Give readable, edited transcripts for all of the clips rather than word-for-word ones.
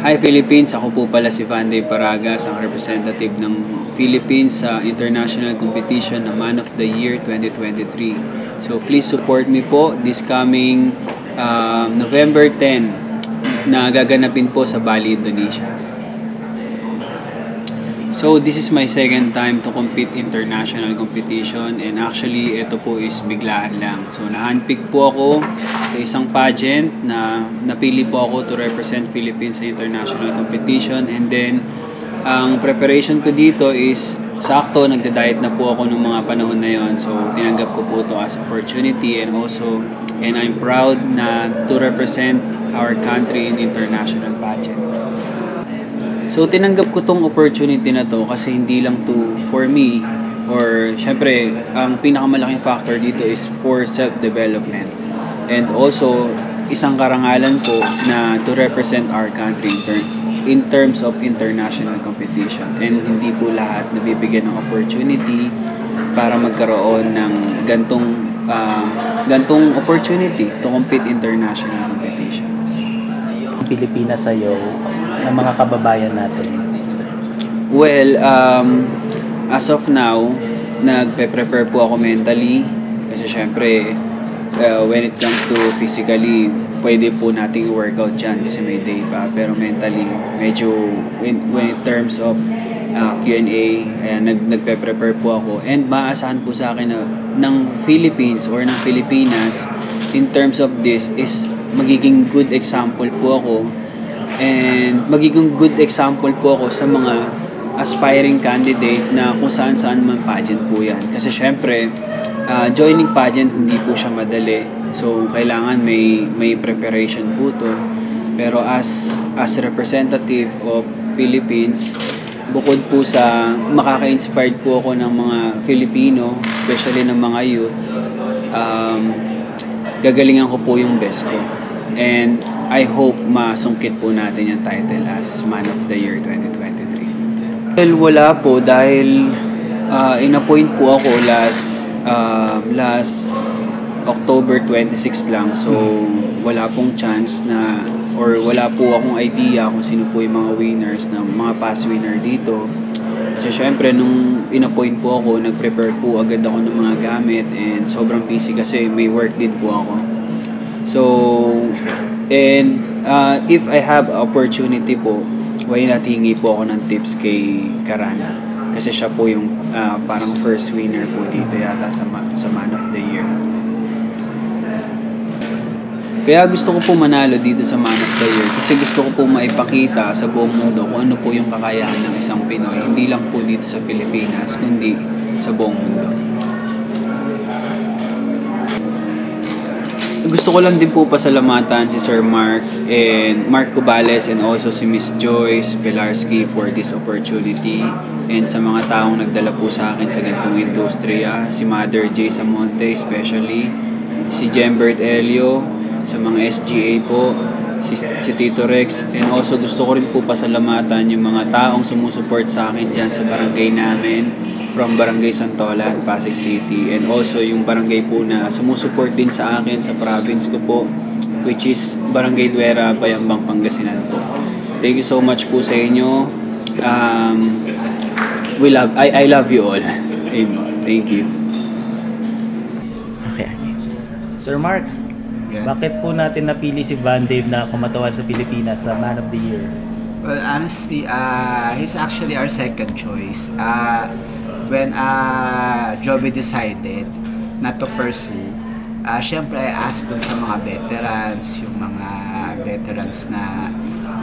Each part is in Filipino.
Hi Philippines! Ako po pala si Vanday Paragas, ang representative ng Philippines sa international competition na Man of the Year 2023. So please support me po this coming November 10 na gaganapin po sa Bali, Indonesia. So this is my second time to compete international competition, and actually ito po is biglaan lang. So na-handpick po ako sa isang pageant na napili po ako to represent Philippines sa international competition, and then ang preparation ko dito is sakto nagda-diet na po ako nung mga panahon na yon. So tinanggap ko po to as opportunity, and I'm proud na to represent our country in international pageant. So tinanggap ko tong opportunity na to kasi hindi lang to for me, or syempre ang pinakamalaking factor dito is for self-development, and also isang karangalan ko na to represent our country in terms of international competition, and hindi po lahat nabibigyan ng opportunity para magkaroon ng gantong opportunity to compete international competition. Pilipinas sa'yo ng mga kababayan natin? Well, as of now, nagpe-prepare po ako mentally kasi syempre when it comes to physically, pwede po nating workout dyan kasi may day pa, pero mentally medyo when in terms of Q&A, nagpe-prepare po ako, and maaasahan po sa akin na ng Philippines or ng Pilipinas in terms of this is magiging good example po ako, and magiging good example po ako sa mga aspiring candidate na kung saan man pageant po yan. Kasi syempre, joining pageant hindi po siya madali. So, kailangan may preparation po to. Pero as representative of Philippines, bukod po sa makaka-inspired po ako ng mga Filipino, especially ng mga youth, gagalingan ko po yung best ko. And I hope masungkit po natin yung title as Man of the Year 2023. Well, wala po dahil in-appoint po ako last October 26 lang. So, wala pong chance na, or wala po akong idea kung sino po yung mga winners, na mga past winner dito. Kasi syempre, nung in-appoint po ako, nag-prepare po agad ako ng mga gamit, and sobrang busy kasi may work din po ako. So, and if I have opportunity po, why not hingi po ako ng tips kay Karan? Kasi siya po yung parang first winner po dito yata sa Man of the Year. Kaya gusto ko po manalo dito sa Man of the Year kasi gusto ko po maipakita sa buong mundo kung ano po yung kakayahan ng isang Pinoy, hindi lang po dito sa Pilipinas, kundi sa buong mundo. Gusto ko lang din po pasalamatan si Sir Mark Cubales, and also si Miss Joyce Pilarski for this opportunity, and sa mga taong nagdala po sa akin sa ganitong industriya, si Mother J. Samonte especially, si Jembert Elio, sa mga SGA po, si Tito Rex, and also gusto ko rin po pasalamatan yung mga taong sumusuport sa akin dyan sa barangay namin, from Barangay Santolan, Pasig City, and also yung barangay po na sumusuport din sa akin sa province ko po, which is Barangay Duera, Bayambang, Pangasinan po. Thank you so much po sa inyo. I love you all. Thank you. Okay. Sir Mark, bakit po natin napili si Vanday na kumatawad sa Pilipinas sa Man of the Year? Well, honestly, he's actually our second choice. When Joby decided not to pursue, syempre I asked dun sa mga veterans, yung mga veterans na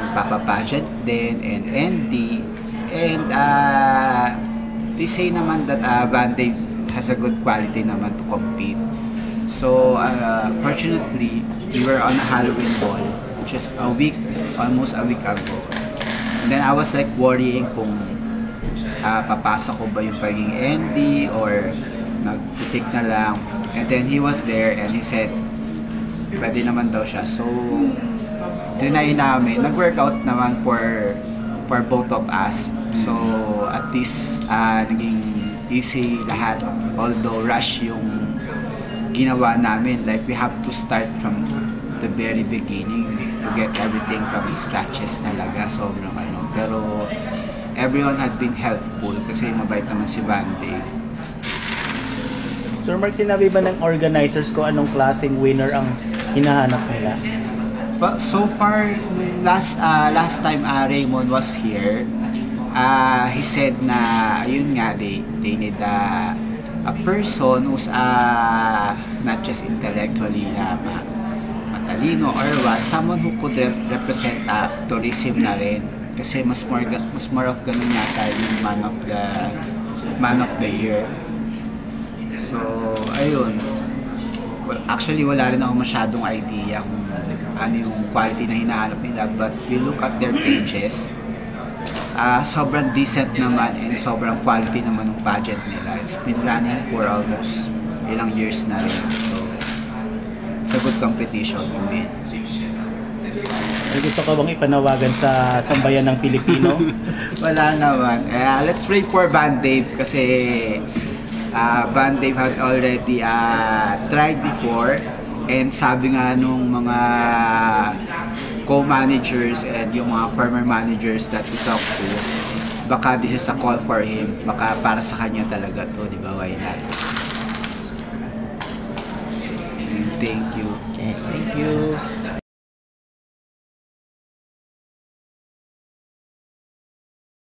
nagpapapageant din, and ND, and they say naman that Vanday has a good quality naman to compete. So, fortunately, we were on a Halloween ball just almost a week ago. And then I was like worrying kung papasok ko ba yung pagiging ND or mag-pick na lang. And then he was there and he said pwede naman daw siya. So, trinay namin. Nag-workout naman for both of us. So, at least naging easy lahat. Although rush yung ginawa namin, like we have to start from the very beginning to to get everything from scratches talaga, sobrang ano. Pero everyone had been helpful kasi mabait naman si Band-Aid. Sir Mark, sinabi ba ng organizers ko anong klaseng winner ang hinahanap nila? Well, so far, last time Raymond was here, he said na, ayun nga, they need a person who's not just intellectually matalino or what, someone who could represent tourism na rin. Kasi mas more of ganun yata yung man of the year. So, ayun. Well, actually, wala rin ako masyadong idea kung ano yung quality na hinahanap nila. But we look at their pages. Sobrang decent naman and sobrang quality naman ng pageant nila. It's been running for almost ilang years na rin. So, it's a good competition to win. May gusto ka bang ipanawagan sa sambayan ng Pilipino? Wala naman. Let's pray for Band-Aid kasi Band-Aid had already tried before, and sabi nga nung mga co-managers and yung mga former managers that we talked to, baka this is a call for him, baka para sa kanya talaga to, di ba? Why not? Thank you. Okay, thank you.